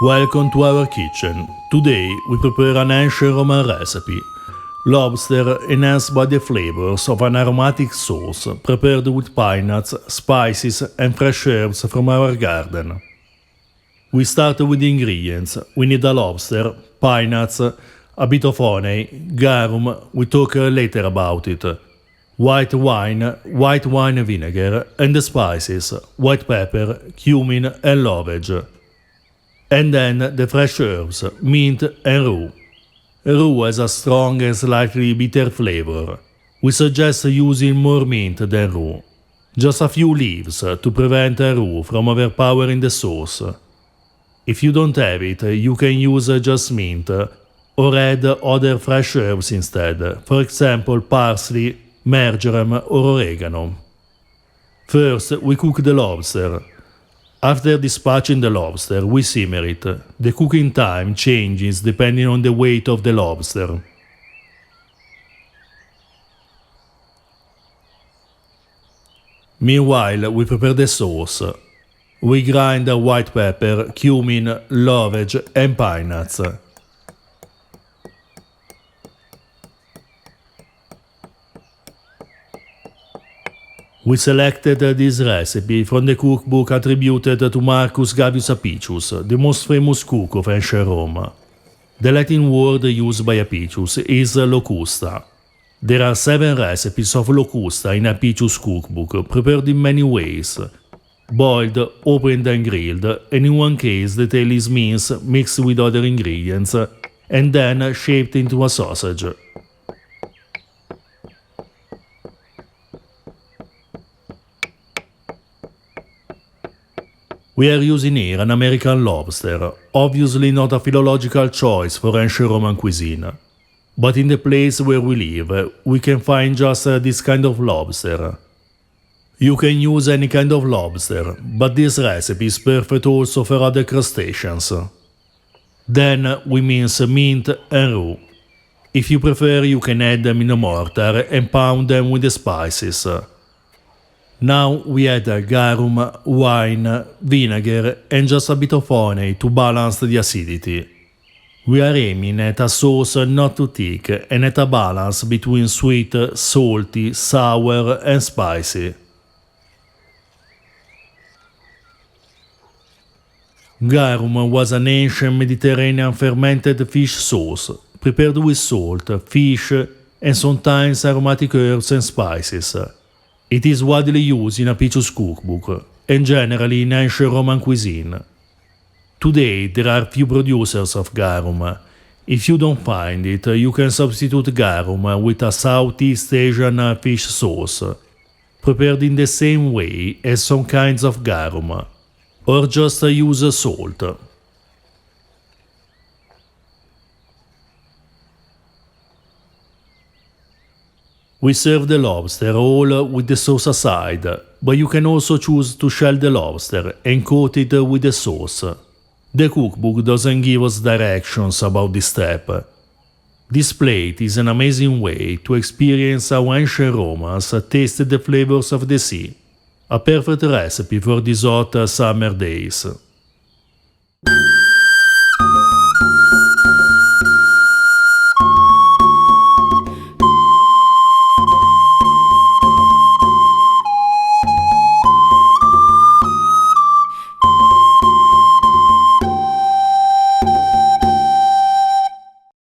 Welcome to our kitchen. Today we prepare an ancient Roman recipe. Lobster enhanced by the flavors of an aromatic sauce prepared with pine nuts, spices and fresh herbs from our garden. We start with the ingredients. We need a lobster, pine nuts, a bit of honey, garum, we talk later about it, white wine vinegar and the spices, white pepper, cumin and lovage. And then the fresh herbs, mint and rue. Rue has a strong and slightly bitter flavor. We suggest using more mint than rue. Just a few leaves to prevent rue from overpowering the sauce. If you don't have it, you can use just mint or add other fresh herbs instead, for example parsley, marjoram or oregano. First, we cook the lobster. After dispatching the lobster, we simmer it. The cooking time changes depending on the weight of the lobster. Meanwhile, we prepare the sauce. We grind white pepper, cumin, lovage and pine nuts. We selected this recipe from the cookbook attributed to Marcus Gavius Apicius, the most famous cook of ancient Rome. The Latin word used by Apicius is locusta. There are 7 recipes of locusta in Apicius' cookbook, prepared in many ways. Boiled, opened and grilled, and in one case the tail is minced mixed with other ingredients, and then shaped into a sausage. We are using here an American lobster, obviously not a philological choice for ancient Roman cuisine. But in the place where we live, we can find just this kind of lobster. You can use any kind of lobster, but this recipe is perfect also for other crustaceans. Then we mince mint and rue. If you prefer, you can add them in a mortar and pound them with the spices. Now we add garum, wine, vinegar and just a bit of honey to balance the acidity. We are aiming at a sauce not too thick and at a balance between sweet, salty, sour and spicy. Garum was an ancient Mediterranean fermented fish sauce, prepared with salt, fish and sometimes aromatic herbs and spices. It is widely used in Apicius' cookbook, and generally in ancient Roman cuisine. Today there are few producers of garum. If you don't find it, you can substitute garum with a Southeast Asian fish sauce, prepared in the same way as some kinds of garum, or just use salt. We serve the lobster all with the sauce aside, but you can also choose to shell the lobster and coat it with the sauce. The cookbook doesn't give us directions about this step. This plate is an amazing way to experience how ancient Romans tasted the flavors of the sea. A perfect recipe for these hot summer days.